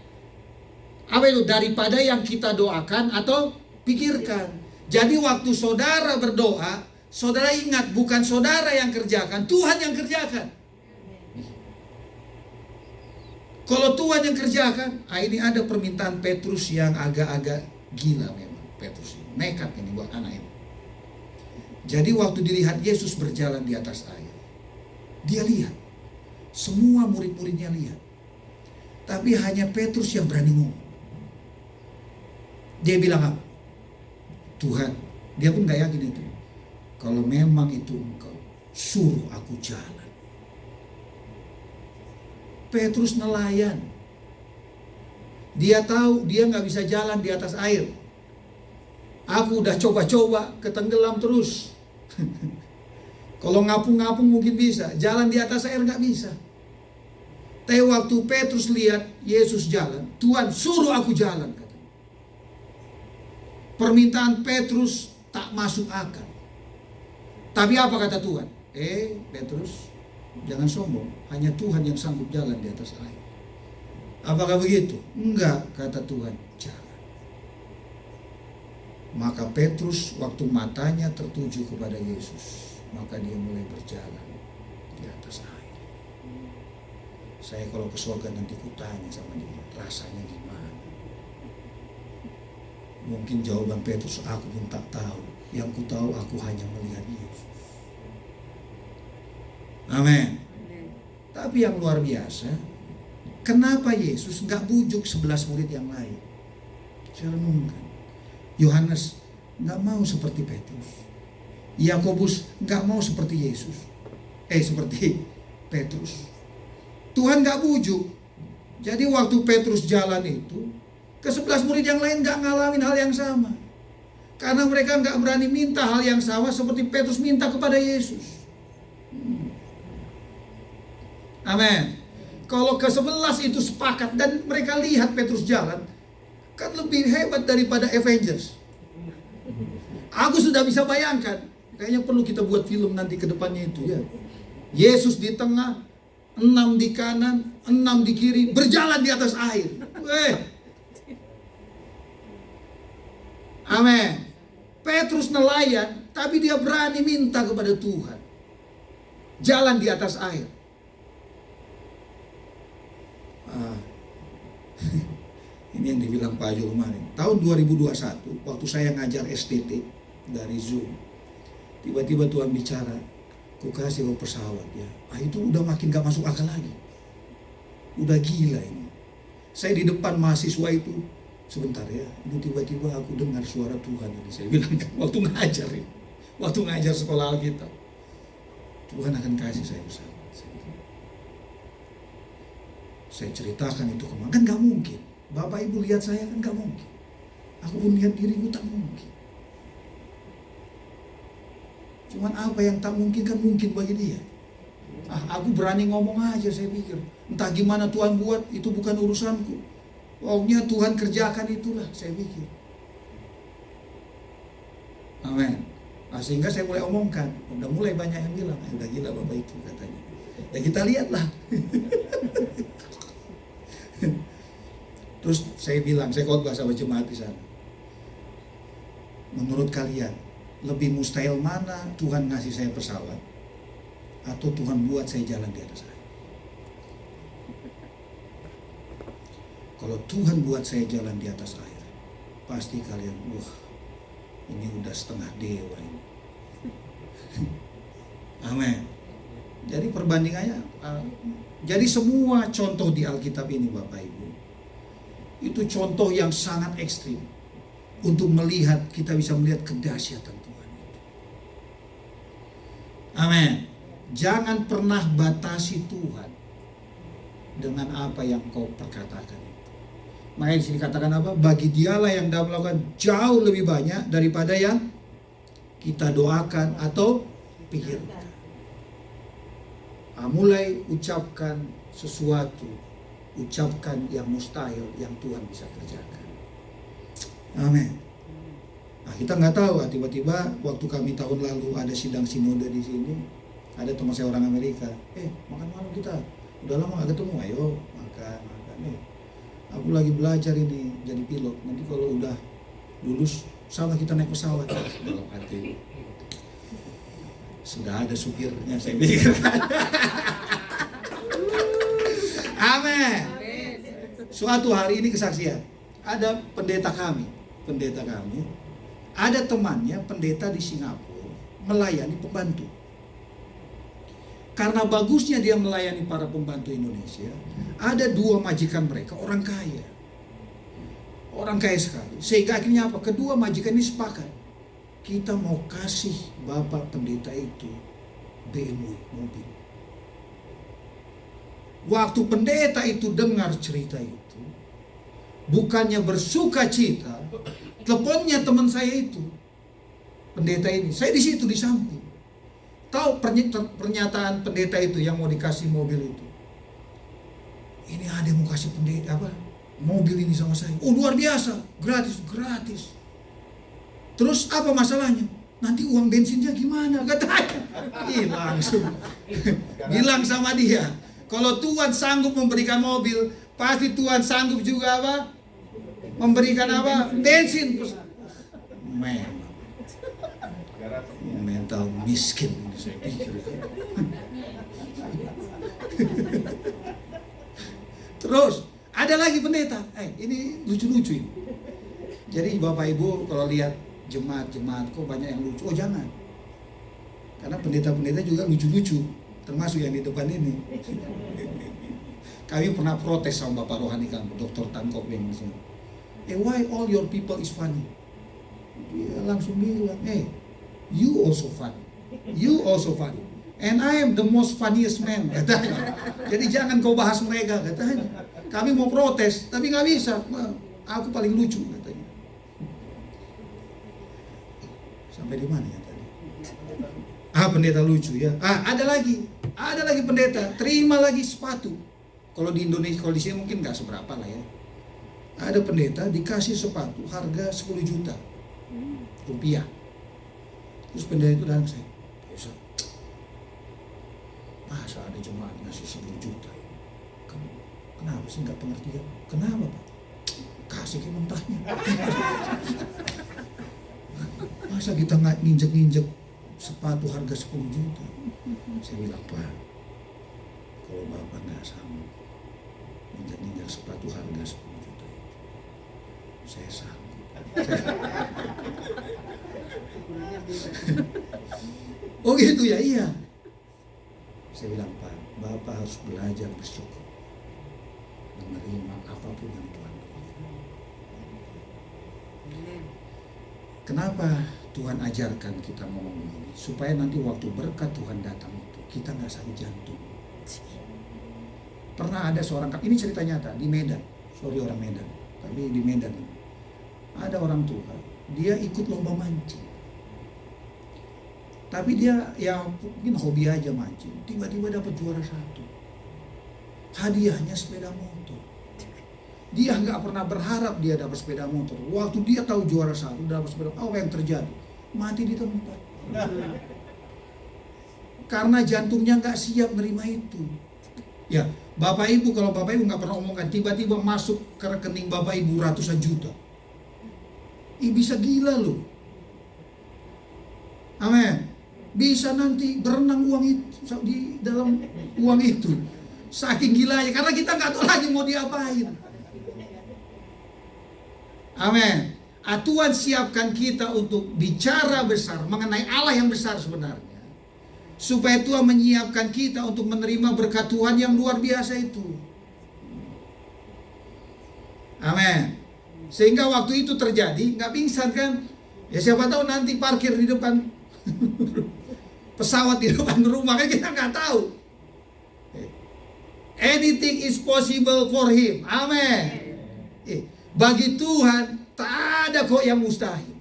Apa itu? Daripada yang kita doakan atau pikirkan. Jadi waktu saudara berdoa, saudara ingat bukan saudara yang kerjakan, Tuhan yang kerjakan. Kalau Tuhan yang kerjakan, ini ada permintaan Petrus yang agak-agak gila memang. Petrus ini nekat ini buat anak ini. Jadi waktu dilihat Yesus berjalan di atas air, dia lihat, semua murid-muridnya lihat, tapi hanya Petrus yang berani ngomong. Dia bilang apa? Tuhan, dia pun gak yakin itu. Kalau memang itu engkau, suruh aku jalan. Petrus nelayan. Dia tahu dia gak bisa jalan di atas air. Aku udah coba-coba ketenggelam terus. Kalau ngapung-ngapung mungkin bisa, jalan di atas air gak bisa. Tapi waktu Petrus lihat Yesus jalan, Tuhan suruh aku jalan. Permintaan Petrus tak masuk akal. Tapi apa kata Tuhan? Petrus, jangan sombong. Hanya Tuhan yang sanggup jalan di atas air. Apakah begitu? Enggak, kata Tuhan. Jalan. Maka Petrus waktu matanya tertuju kepada Yesus, maka dia mulai berjalan di atas air. Saya kalau ke surga nanti kutanya sama dia, rasanya gimana? Mungkin jawaban Petrus, aku pun tak tahu. Yang ku tahu aku hanya melihat Yesus. Amin. Tapi yang luar biasa, kenapa Yesus nggak bujuk 11 murid yang lain? Saya renungkan. Yohanes nggak mau seperti Petrus. Yakobus nggak mau seperti Yesus. Seperti Petrus. Tuhan nggak bujuk. Jadi waktu Petrus jalan itu, ke-11 murid yang lain nggak ngalamin hal yang sama. Karena mereka nggak berani minta hal yang sama seperti Petrus minta kepada Yesus. Amin. Kalau ke-11 itu sepakat dan mereka lihat Petrus jalan, kan lebih hebat daripada Avengers. Aku sudah bisa bayangkan. Kayaknya perlu kita buat film nanti ke depannya itu ya. Yesus di tengah, 6 di kanan, 6 di kiri, berjalan di atas air. Amin. Petrus nelayan, tapi dia berani minta kepada Tuhan. Jalan di atas air. Ini yang dibilang Pak Jo kemarin. Tahun 2021, waktu saya ngajar STT dari Zoom, tiba-tiba Tuhan bicara, ku kasih lo pesawat ya. Itu udah makin gak masuk akal lagi. Udah gila ini. Saya di depan mahasiswa itu, sebentar ya, ini tiba-tiba aku dengar suara Tuhan ini. Saya bilang, waktu ngajar ini, waktu ngajar sekolah Alkitab, Tuhan akan kasih saya pesawat. Saya ceritakan itu kemana, kan gak mungkin. Bapak Ibu lihat saya kan gak mungkin. Aku pun lihat diriku tak mungkin. Cuman apa yang tak mungkin kan mungkin bagi dia. Aku berani ngomong aja, saya pikir. Entah gimana Tuhan buat, itu bukan urusanku. Pokoknya Tuhan kerjakan itulah, saya pikir. Amin. Sehingga saya mulai omongkan. Udah mulai banyak yang bilang, udah gila Bapak itu katanya. Ya kita lihatlah. Terus saya bilang, saya khotbah sama jemaat di sana. Menurut kalian, lebih mustahil mana Tuhan ngasih saya pesawat atau Tuhan buat saya jalan di atas air? Kalau Tuhan buat saya jalan di atas air, pasti kalian, wah, ini udah setengah dewa ini. Amin. Jadi perbandingannya, jadi semua contoh di Alkitab ini Bapak Ibu, itu contoh yang sangat ekstrim untuk melihat, kita bisa melihat kedahsyatan Tuhan itu. Amin. Jangan pernah batasi Tuhan dengan apa yang kau perkatakan itu. Makanya disini katakan apa? Bagi dialah yang dapat melakukan jauh lebih banyak daripada yang kita doakan atau pikirkan. Mulai ucapkan sesuatu, ucapkan yang mustahil yang Tuhan bisa kerjakan. Amin. Kita nggak tahu, tiba-tiba waktu kami tahun lalu ada sidang sinode di sini, ada teman saya orang Amerika, makan malam kita, udah lama nggak ketemu, ayo makan. Aku lagi belajar ini jadi pilot, nanti kalau udah lulus sama kita naik pesawat. Dalam hati, sudah ada supirnya, saya pikir. Amin. Suatu hari ini kesaksian, ada pendeta kami, ada temannya pendeta di Singapura melayani pembantu. Karena bagusnya dia melayani para pembantu Indonesia, ada 2 majikan mereka orang kaya sekali. Sehingga akhirnya apa? Kedua majikan ini sepakat, kita mau kasih bapak pendeta itu BMW, mobil. Waktu pendeta itu dengar cerita itu, bukannya bersuka cita, teleponnya teman saya itu, pendeta ini, saya di situ di samping. Tahu pernyataan pendeta itu yang mau dikasih mobil itu? Ini ada yang mau kasih pendeta mobil ini sama saya. Oh luar biasa, gratis. Terus apa masalahnya? Nanti uang bensinnya gimana? Katanya. Langsung bilang sama dia, kalau Tuhan sanggup memberikan mobil, pasti Tuhan sanggup juga memberikan bensin. Memang mental miskin saya pikir. Terus ada lagi pendeta, ini lucu-lucu ini. Jadi Bapak Ibu kalau lihat jemaat-jemaat kok banyak yang lucu, oh jangan. Karena pendeta-pendeta juga lucu-lucu, termasuk yang di depan ini. Kami pernah protes sama Bapak Rohani kami, Dr. Tan Kok Beng di sini. Why all your people is funny? Dia langsung bilang, you also funny. You also funny. And I am the most funniest man, katanya. Jadi jangan kau bahas mereka, katanya. Kami mau protes, tapi nggak bisa. Aku paling lucu, katanya. Sampai di mana ya tadi? Pendeta lucu ya. Ada lagi pendeta, terima lagi sepatu. Kalau di Indonesia, kalau di sini mungkin nggak seberapa lah ya. Ada pendeta dikasih sepatu harga 10 juta rupiah. Terus pendeta itu datang saya, masa ada jemaat ngasih 10 juta? Kenapa sih nggak pengertian? Kenapa Pak? Kasih ke mentahnya. Masa kita nggak nginjek-nginjek sepatu harga 10 juta? Saya bilang, Pak, kalau Bapak nggak sanggup nginjek-nginjek sepatu harga 10 juta itu, saya sanggup. Oh gitu ya, iya. Saya bilang, Pak, Bapak harus belajar bersyukur, menerima apapun yang Tuhan berikan. Kenapa Tuhan ajarkan kita ngomong begini? Supaya nanti waktu berkat Tuhan datang itu, kita nggak sakit jantung. Pernah ada seorang, ini cerita nyata di Medan, sorry orang Medan, tapi di Medan ini. Ada orang tua, dia ikut lomba mancing. Tapi dia ya mungkin hobi aja mancing. Tiba-tiba dapat juara 1. Hadiahnya sepeda motor. Dia nggak pernah berharap dia dapat sepeda motor. Waktu dia tahu juara 1 dapat sepeda motor, apa yang terjadi? Mati di tempat. Karena jantungnya nggak siap menerima itu. Ya, Bapak Ibu, kalau Bapak Ibu nggak pernah omongkan, tiba-tiba masuk ke rekening Bapak Ibu ratusan juta. Bisa gila loh. Amin. Bisa nanti berenang uang itu di dalam uang itu. Saking gilanya, karena kita nggak tahu lagi mau diapain. Amin. Tuhan siapkan kita untuk bicara besar mengenai Allah yang besar sebenarnya, supaya Tuhan menyiapkan kita untuk menerima berkat Tuhan yang luar biasa itu. Amin. Sehingga waktu itu terjadi, nggak pingsan kan? Ya siapa tahu nanti parkir di depan pesawat di depan rumah, kan kita nggak tahu. Anything is possible for him. Amin. Bagi Tuhan tak ada kok yang mustahil.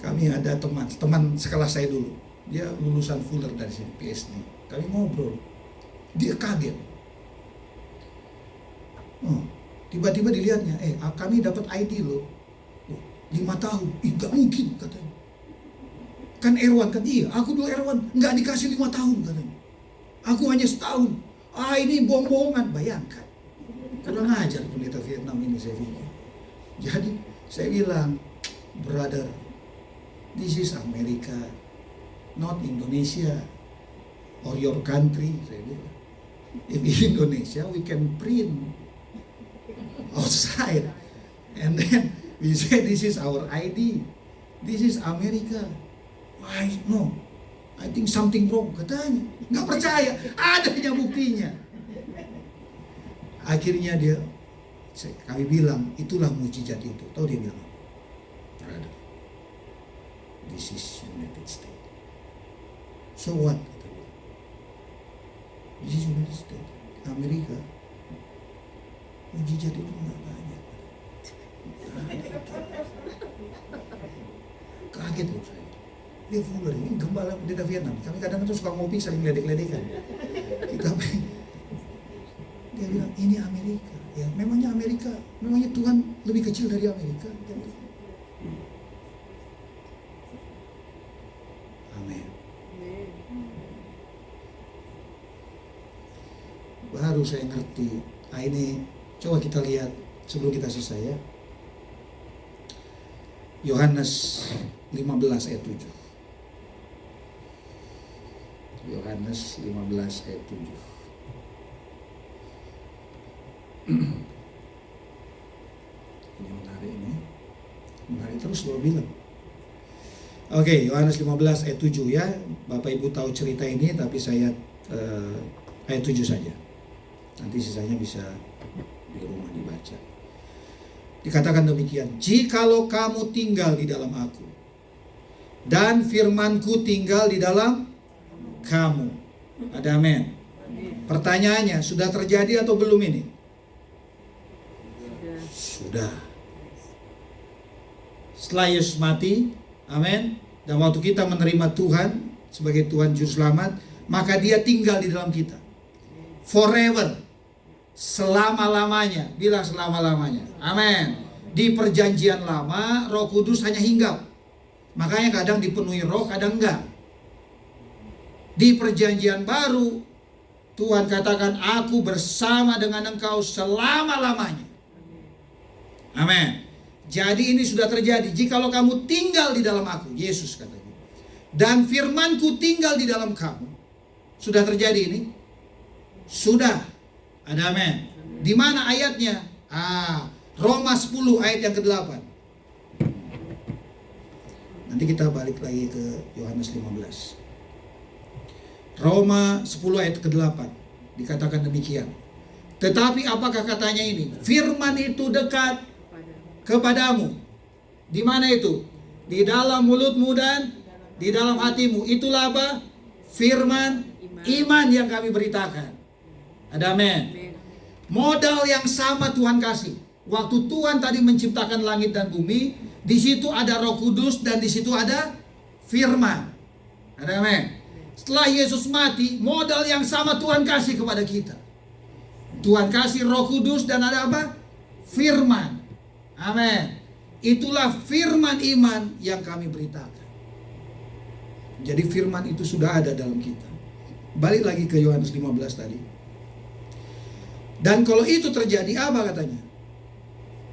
Kami ada teman sekelas saya dulu. Dia lulusan Fuller dari sini, PhD. Kami ngobrol. Dia kaget. Tiba-tiba dilihatnya, kami dapat ID loh. 5 tahun. Gak mungkin katanya. Kan Erwan kan, iya aku dulu Erwan gak dikasih 5 tahun katanya. Aku hanya setahun. Ini bohong-bohongan. Bayangkan, kurang ajar pendeta Vietnam ini saya pikir. Jadi saya bilang, brother, this is America, not Indonesia or your country. Saya bilang, if in Indonesia we can print outside and then we say this is our ID, this is America. Why no? I think something wrong, katanya. Nggak percaya, adanya buktinya. Akhirnya kami bilang, itulah mujizat itu. Tahu dia bilang, brother, this is United States. So what? This is United States, Amerika. Mujizat itu nggak banyak. Kaget loh saya. Dia Fuller, ini gembala pendeta Vietnam. Kami kadang tuh suka ngopi saling ledek-ledekan. Dia bilang, ini Amerika. Ya, memangnya Amerika, memangnya Tuhan lebih kecil dari Amerika. Amin. Baru saya ngerti. Ini coba kita lihat sebelum kita selesai ya. Yohanes 15 ayat 7. Yohanes 15 ayat 7. Ini menarik ini. Menarik terus lo bilang. Oke, Yohanes 15 ayat 7 ya. Bapak Ibu tahu cerita ini, tapi saya ayat 7 saja. Nanti sisanya bisa di rumah dibaca. Dikatakan demikian, jikalau kamu tinggal di dalam aku, dan firmanku tinggal di dalam kamu. Ada amin. Pertanyaannya, sudah terjadi atau belum ini? Sudah. Setelah Yesus mati, amin, dan waktu kita menerima Tuhan sebagai Tuhan Juru Selamat, maka Dia tinggal di dalam kita forever, selama-lamanya. Bilang selama-lamanya, amin. Di perjanjian lama Roh Kudus hanya hinggap, makanya kadang dipenuhi roh, kadang enggak. Di perjanjian baru Tuhan katakan, aku bersama dengan engkau selama-lamanya. Amin. Jadi ini sudah terjadi. Jikalau kamu tinggal di dalam aku, Yesus katanya, dan firmanku tinggal di dalam kamu. Sudah terjadi ini? Sudah. Ada amin. Di mana ayatnya? Roma 10 ayat yang ke-8. Nanti kita balik lagi ke Yohanes 15. Roma 10 ayat ke-8 dikatakan demikian. Tetapi apakah katanya ini? Firman itu dekat kepadamu. Di mana itu? Di dalam mulutmu dan di dalam hatimu. Itulah apa? Firman iman yang kami beritakan. Ada amin. Modal yang sama Tuhan kasih. Waktu Tuhan tadi menciptakan langit dan bumi, di situ ada Roh Kudus dan di situ ada firman. Ada amin. Setelah Yesus mati, modal yang sama Tuhan kasih kepada kita. Tuhan kasih Roh Kudus dan ada apa? Firman. Amin. Itulah firman iman yang kami beritakan. Jadi firman itu sudah ada dalam kita. Balik lagi ke Yohanes 15 tadi. Dan kalau itu terjadi, apa katanya?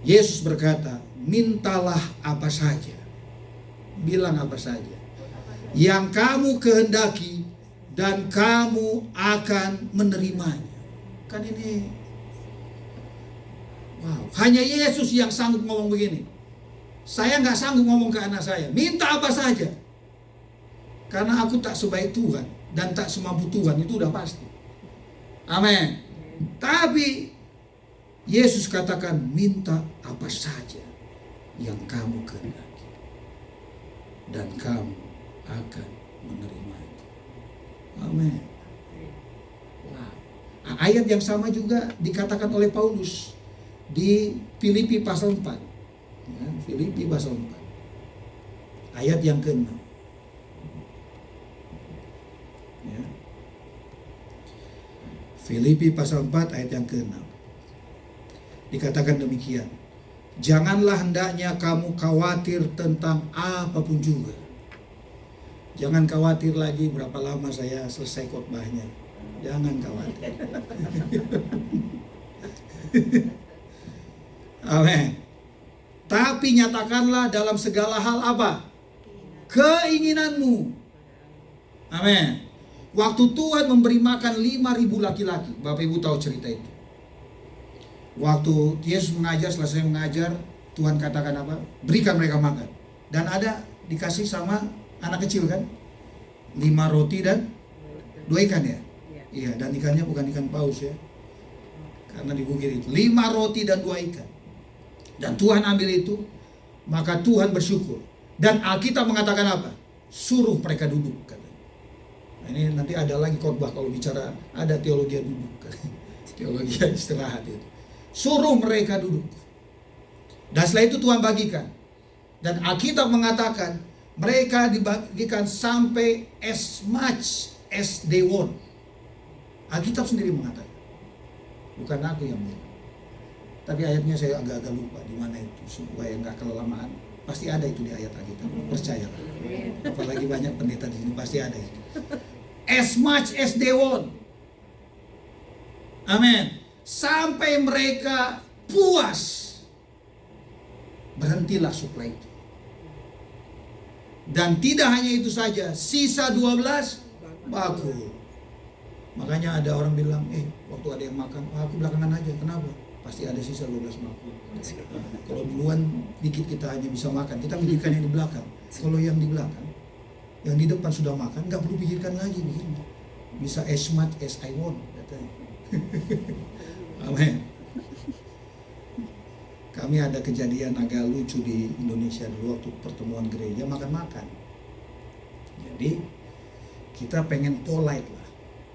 Yesus berkata, mintalah apa saja. Bilang apa saja yang kamu kehendaki, dan kamu akan menerimanya. Kan ini, wow, hanya Yesus yang sanggup ngomong begini. Saya nggak sanggup ngomong ke anak saya, minta apa saja, karena aku tak sebaik Tuhan dan tak semampu Tuhan, itu udah pasti. Amin. Tapi Yesus katakan, minta apa saja yang kamu kehendaki, dan kamu akan menerimanya. Amin. Wow. Ayat yang sama juga dikatakan oleh Paulus di Filipi pasal 4. Ya, Filipi pasal 4. Ayat yang ke-6. Ya. Filipi pasal 4 ayat yang ke-6. Dikatakan demikian. Janganlah hendaknya kamu khawatir tentang apapun juga. Jangan khawatir lagi berapa lama saya selesai khotbahnya. Jangan khawatir. Amin. Tapi nyatakanlah dalam segala hal apa? Keinginanmu. Amin. Waktu Tuhan memberi makan 5.000 laki-laki. Bapak Ibu tahu cerita itu. Waktu Yesus mengajar, selesai mengajar, Tuhan katakan apa? Berikan mereka makan. Dan ada dikasih sama anak kecil kan? 5 roti dan 2 ikan ya? Iya, dan ikannya bukan ikan paus ya. Karena di bukit itu 5 roti dan 2 ikan. Dan Tuhan ambil itu, maka Tuhan bersyukur. Dan Alkitab mengatakan apa? Suruh mereka duduk katanya. Nah, ini nanti ada lagi khotbah kalau bicara ada teologi duduk. Teologi istirahat itu. Suruh mereka duduk. Dan setelah itu Tuhan bagikan. Dan Alkitab mengatakan mereka dibagikan sampai as much as they want. Alkitab sendiri mengatakan. Bukan aku yang bilang. Tapi ayatnya saya agak-agak lupa di mana itu supaya nggak kelamaan. Pasti ada itu di ayat Alkitab. Percayalah. Apalagi banyak pendeta di sini pasti ada itu. As much as they want. Amin. Sampai mereka puas. Berhentilah suplai itu. Dan tidak hanya itu saja, sisa 12 bakul. Makanya ada orang bilang, waktu ada yang makan, aku belakangan aja. Kenapa? Pasti ada sisa 12 bakul. Kalau duluan dikit kita hanya bisa makan, kita pikirkan yang di belakang. Kalau yang di belakang, yang di depan sudah makan, nggak perlu pikirkan lagi begini. Bisa as much as I want, katanya. Amin. Kami ada kejadian agak lucu di Indonesia dulu waktu pertemuan gereja makan-makan. Jadi kita pengen polite lah,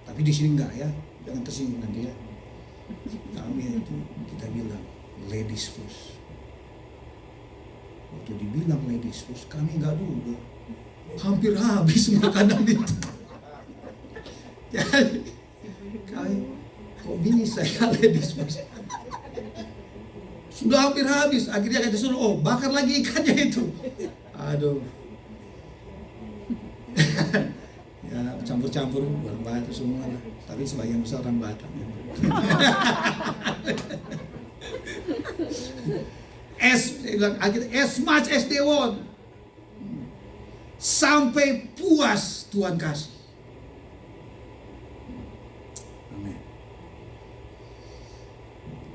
tapi di sini enggak ya, jangan tersinggung nanti ya. Kami itu kita bilang ladies first. Waktu dibilang ladies first, kami enggak duga, hampir habis makanan itu. Jadi kami kok bisa ya ladies first? Sudah hampir habis, akhirnya kita suruh, bakar lagi ikannya itu. Aduh. Ya campur-campur orang Batak semua lah. Tapi sebagian besar orang Batak. As much as they want. Sampai puas Tuhan kasih. Amin.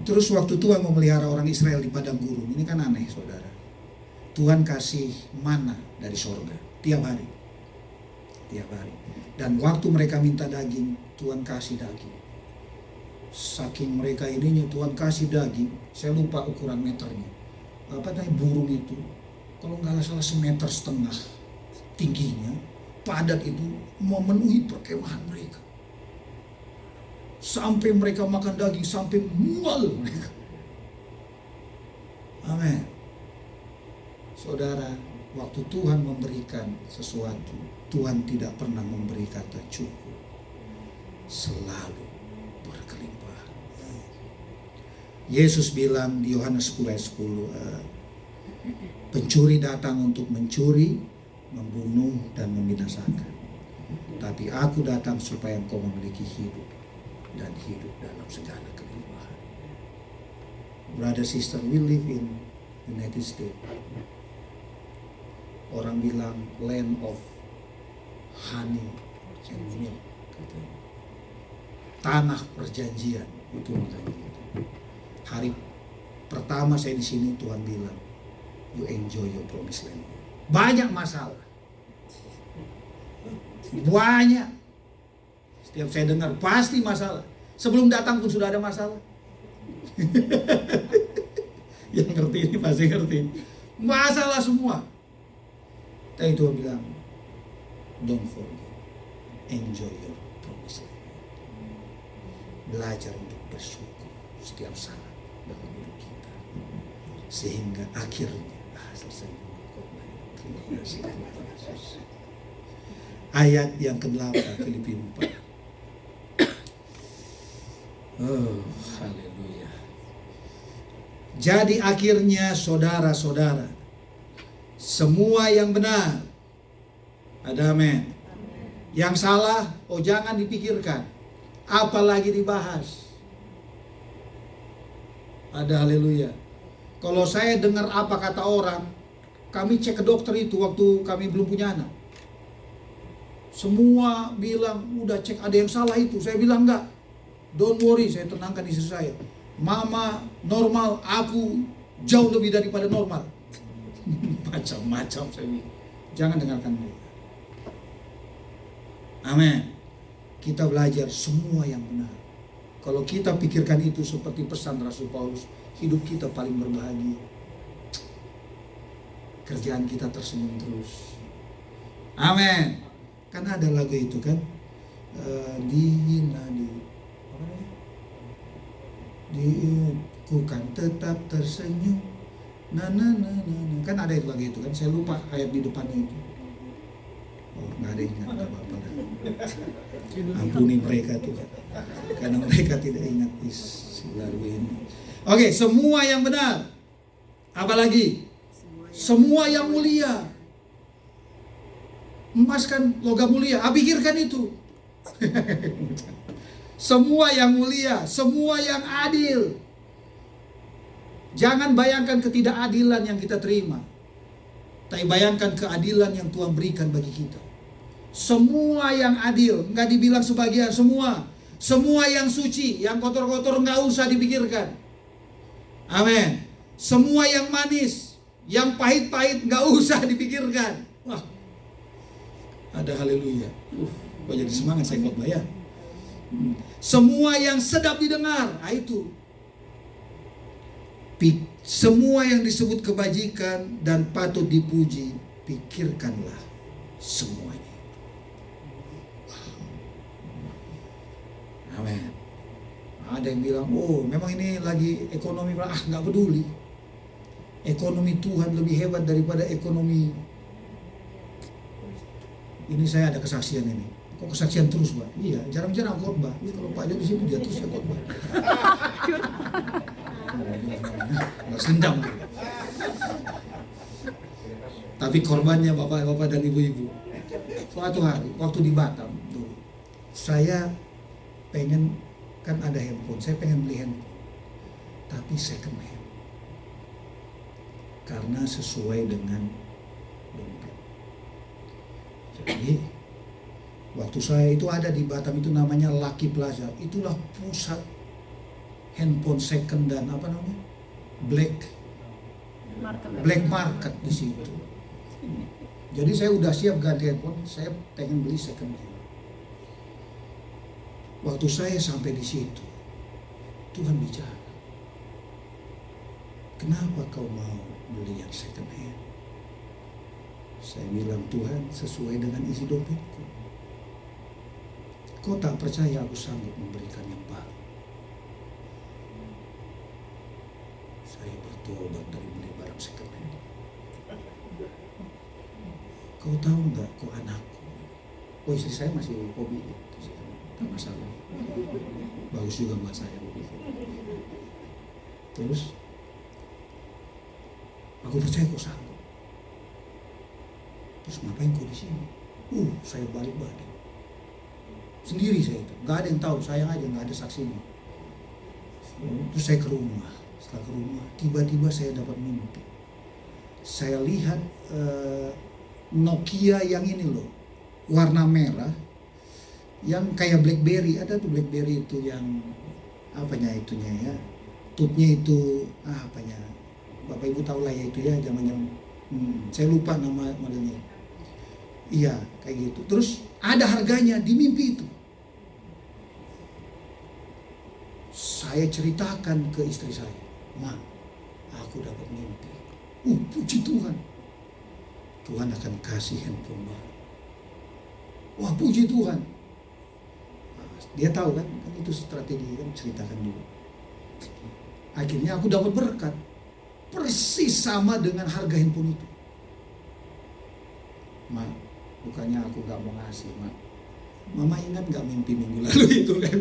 Terus waktu Tuhan memelihara orang Israel di padang gurun, ini kan aneh saudara. Tuhan kasih mana dari sorga tiap hari. Tiap hari. Dan waktu mereka minta daging, Tuhan kasih daging. Saking mereka ininya, Tuhan kasih daging. Saya lupa ukuran meternya. Apa namanya burung itu? Kalau nggak salah 1,5 meter tingginya, padat itu memenuhi perkemahan mereka. Sampai mereka makan daging, sampai mual mereka. Amin. Saudara, waktu Tuhan memberikan sesuatu, Tuhan tidak pernah memberi kata cukup. Selalu berkelimpahan. Yesus bilang di Yohanes 10 ayat 10, pencuri datang untuk mencuri, membunuh, dan membinasakan. Tapi aku datang supaya engkau memiliki hidup, dan hidup dalam segala kelimpahan. Brother sister, we live in United States. Orang bilang land of honey and milk, katanya. Tanah perjanjian itu makanya. Hari pertama saya di sini Tuhan bilang, you enjoy your promised land. Banyak masalah. Banyak. Setiap saya dengar pasti masalah. Sebelum datang pun sudah ada masalah. Yang ngerti ini pasti ngerti. Masalah semua. Tapi Tuhan bilang, don't forget, enjoy your promise. Belajar untuk bersyukur setiap saat dalam hidup kita. Sehingga akhirnya, selesai. Terima kasih Tuhan Yesus. Ayat yang ke-8 Filipi 4. Oh, haleluya. Jadi akhirnya saudara-saudara, semua yang benar, ada amin. Yang salah, jangan dipikirkan, apalagi dibahas. Ada haleluya. Kalau saya dengar apa kata orang, kami cek ke dokter itu waktu kami belum punya anak. Semua bilang, udah cek ada yang salah itu. Saya bilang enggak. Don't worry, saya tenangkan istri saya. Mama normal, aku jauh lebih daripada normal. Macam-macam saya bilang. Jangan dengarkan mereka. Amin. Kita belajar semua yang benar. Kalau kita pikirkan itu seperti pesan Rasul Paulus, hidup kita paling berbahagia. Kerjaan kita tersenyum terus. Amin. Kan ada lagu itu kan, ku kan tetap tersenyum, kan ada itu lagu itu kan, saya lupa ayat di depannya itu. Nggak ada ingat, nggak apa-apa kan. Ampuni mereka tuh kan, karena mereka tidak ingat isi lagu ini. Oke, semua yang benar, apalagi semua yang mulia. Emas kan logam mulia, pikirkan itu. Semua yang mulia, semua yang adil. Jangan bayangkan ketidakadilan yang kita terima. Tapi bayangkan keadilan yang Tuhan berikan bagi kita. Semua yang adil, nggak dibilang sebagian, semua. Semua yang suci, yang kotor-kotor nggak usah dipikirkan. Amin. Semua yang manis, yang pahit-pahit nggak usah dipikirkan. Wah, ada haleluya. Kok jadi semangat saya khotbah ya. Semua yang sedap didengar, itu. Semua yang disebut kebajikan dan patut dipuji, pikirkanlah semuanya. Amin. Ada yang bilang, oh memang ini lagi ekonomi, nggak peduli. Ekonomi Tuhan lebih hebat daripada ekonomi. Ini saya ada kesaksian ini. Kok kesaksian terus, Pak? Iya, jarang-jarang khotbah. Kalau Pak Jo di sini dia terus ya khotbah. Nggak sendam. Tapi korbannya bapak-bapak dan ibu-ibu. Suatu hari waktu di Batam tuh, saya pengen, kan ada handphone, saya pengen beli handphone, tapi second hand, karena sesuai dengan dompet. Jadi waktu saya itu ada di Batam, itu namanya Lucky Plaza, itulah pusat handphone second dan black market di situ. Jadi saya udah siap ganti handphone, saya pengen beli second hand. Waktu saya sampai di situ, Tuhan bicara, kenapa kau mau beli yang second hand? Saya bilang, Tuhan, sesuai dengan isi dompetku. Kau tak percaya aku sanggup memberikan yang baru? Saya bertobat dari beli barang second hand. Kau tahu nggak, kau anakku? Oh, istri saya masih hobi, tak masalah. Bagus juga buat saya hobi. Terus, aku percaya kau sanggup. Terus ngapain kau di sini? Saya balik-balik. Sendiri saya itu, nggak ada yang tahu, sayang aja nggak ada saksinya. Terus saya ke rumah. Setelah ke rumah, tiba-tiba saya dapat mimpi. Saya lihat Nokia yang ini loh, warna merah, yang kayak BlackBerry. Ada tuh BlackBerry itu yang itunya ya, tutnya itu Bapak Ibu tahu lah ya itu ya, zaman saya lupa nama modelnya. Iya kayak gitu. Terus ada harganya di mimpi itu. Saya ceritakan ke istri saya, Ma, aku dapat mimpi. Puji Tuhan, Tuhan akan kasih handphone baru. Wah, puji Tuhan. Dia tahu kan itu strategi, kan ceritakan dulu. Akhirnya aku dapat berkat, persis sama dengan harga handphone itu. Ma, bukannya aku gak mau ngasih, Ma. Mama ingat gak mimpi minggu lalu itu kan?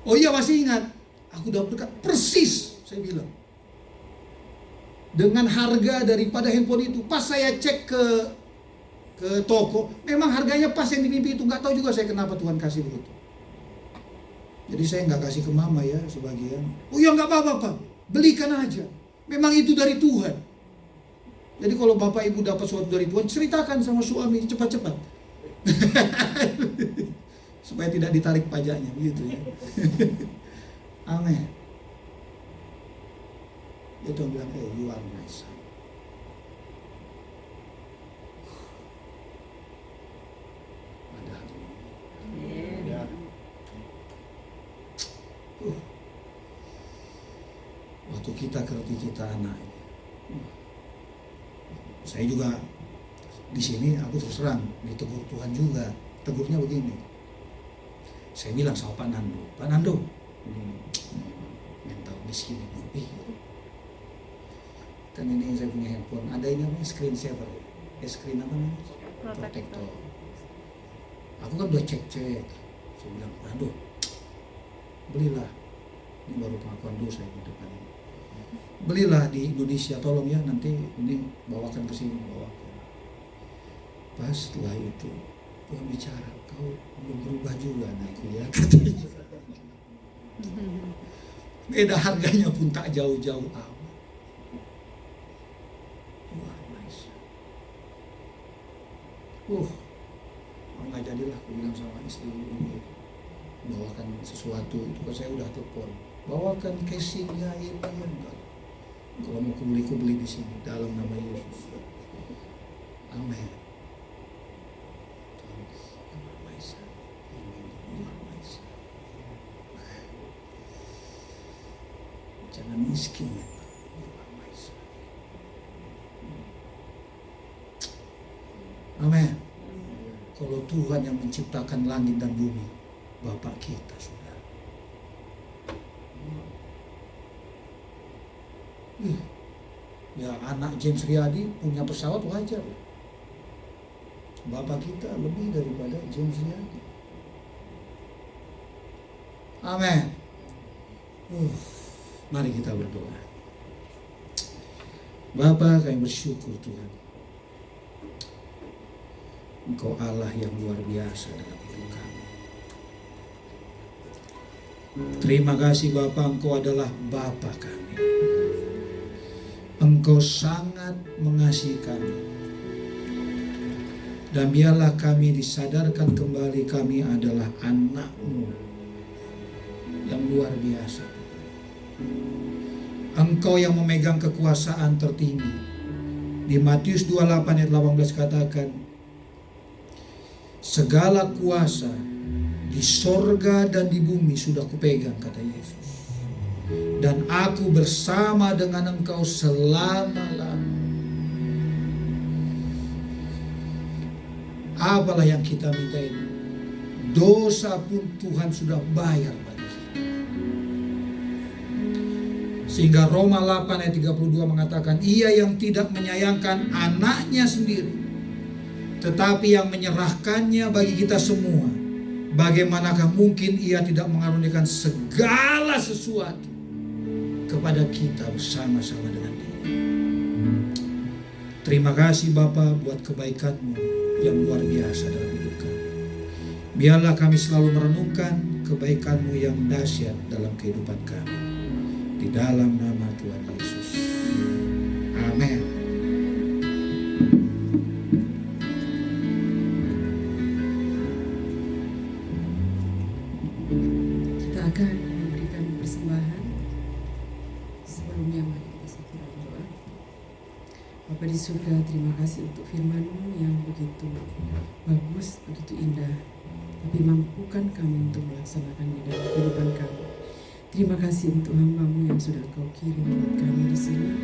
Oh iya masih ingat. Aku dapat berkat persis, saya bilang. Dengan harga daripada handphone itu. Pas saya cek ke toko, memang harganya pas yang di mimpi itu. Gak tahu juga saya kenapa Tuhan kasih begitu. Jadi saya gak kasih ke mama ya sebagian. Oh ya gak apa-apa Pak, belikan aja. Memang itu dari Tuhan. Jadi kalau bapak ibu dapat sesuatu dari Tuhan, ceritakan sama suami cepat-cepat. Supaya tidak ditarik pajaknya, begitu ya. Amin. Dia Tuhan bilang, you are my son. Ada hatinya. Waktu kita kerti kita anak. Saya juga di sini, aku terus terang ditegur Tuhan juga. Tegurnya begini. Saya bilang sama Pak Nando, ini mental miskin ini. Kan ini saya punya handphone, ada ini namanya screen saver, screen apa namanya? Protector. Aku kan udah cek. Saya bilang, Nando, belilah. Ini baru pengakuan dosa yang depan ini. Belilah di Indonesia, tolong ya, nanti ini bawakan ke sini, bawakan. Pas setelah itu Tuhan bicara, kau belum berubah juga anakku ya, katanya. Beda harganya pun tak jauh-jauh amat. Nggak jadilah, aku bilang sama istri ini, bawakan sesuatu. Itu kan saya udah telepon, bawakan casingnya ini, enggak. Kalau mau kubeli di sini dalam nama Yesus. Amin. Jangan miskin. Amin. Kalau Tuhan yang menciptakan langit dan bumi, Bapak kita, saudara. Ya, anak James Riyadi punya pesawat wajar. Bapak kita lebih daripada James Riyadi. Amin. Mari kita berdoa. Bapa, kami bersyukur Tuhan, Engkau Allah yang luar biasa dalam hidup kami. Terima kasih Bapa, Engkau adalah Bapa kami. Engkau sangat mengasihi kami. Dan biarlah kami disadarkan kembali kami adalah anak-Mu yang luar biasa. Engkau yang memegang kekuasaan tertinggi. Di Matius 28 ayat 18 katakan, segala kuasa di sorga dan di bumi sudah kupegang, kata Yesus. Dan aku bersama dengan engkau selama-lamanya. Apalah yang kita minta ini? Dosa pun Tuhan sudah bayar bagi kita. Sehingga Roma 8 ayat 32 mengatakan, ia yang tidak menyayangkan anaknya sendiri, tetapi yang menyerahkannya bagi kita semua, bagaimanakah mungkin ia tidak mengaruniakan segala sesuatu kepada kita bersama-sama dengan Dia. Terima kasih Bapa buat kebaikan-Mu yang luar biasa dalam hidup kami. Biarlah kami selalu merenungkan kebaikan-Mu yang dahsyat dalam kehidupan kami. Di dalam nama Tuhan Yesus. Amin. Kita akan memberikan persembahan. Sebelumnya mari kita berdoa. Bapa di surga, terima kasih untuk firman-Mu yang begitu bagus, begitu indah, tapi mampukan kami untuk melaksanakannya dalam kehidupan kami. Terima kasih untuk hamba-Mu yang sudah Kau kirim buat kami di sini.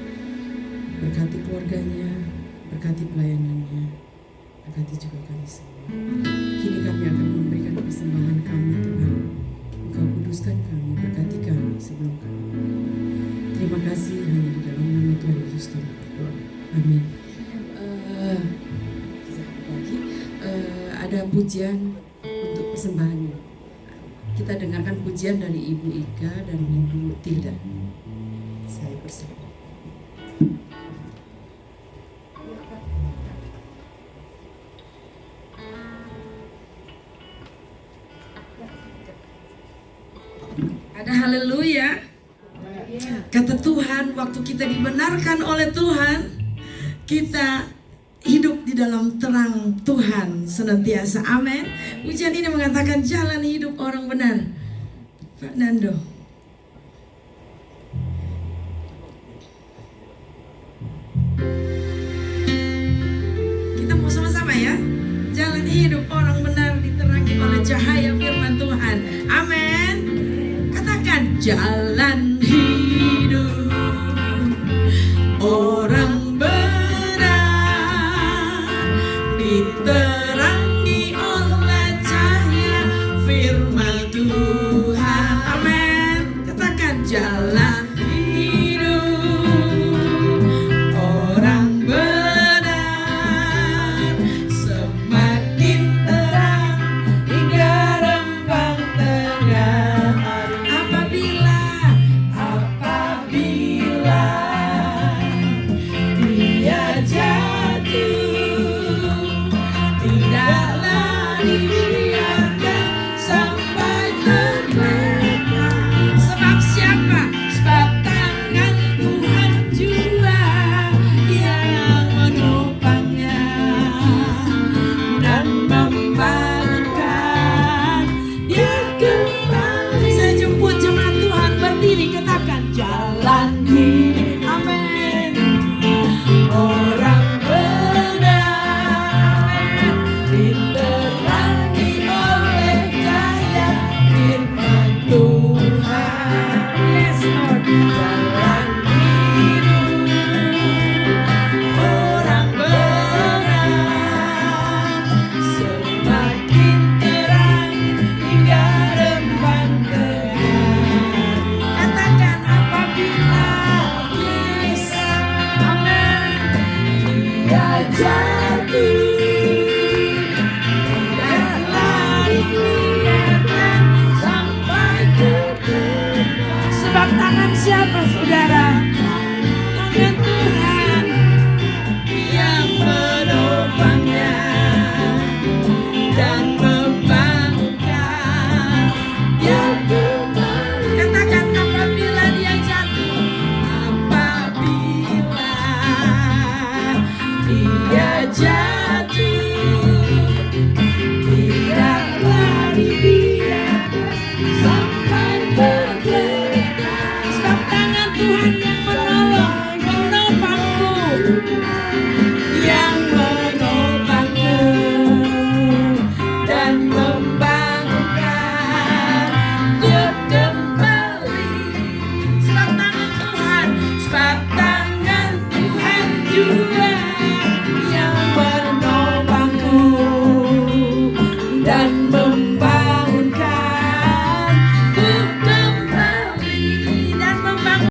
Berkati keluarganya, berkati pelayanannya, berkati juga kami semua. Kini kami akan memberikan persembahan kami, Tuhan. Engkau kuduskan kami, berkati kami sebelum kami. Terima kasih, hanya di dalam nama Tuhan Yesus kami berdoa. Amin. Ada pujian untuk persembahan. Kita dengarkan pujian dari Ibu Ika dan Ibu Tilda. Saya persilakan. Ada haleluya. Kata Tuhan, waktu kita dibenarkan oleh Tuhan, kita hidup di dalam terang Tuhan senantiasa. Amin. Pujian ini mengatakan jalan hidup orang benar. Pak Nando. Kita mau sama-sama ya. Jalan hidup orang benar diterangi oleh cahaya firman Tuhan. Amin. Katakan jalan hidup orang benar diterangi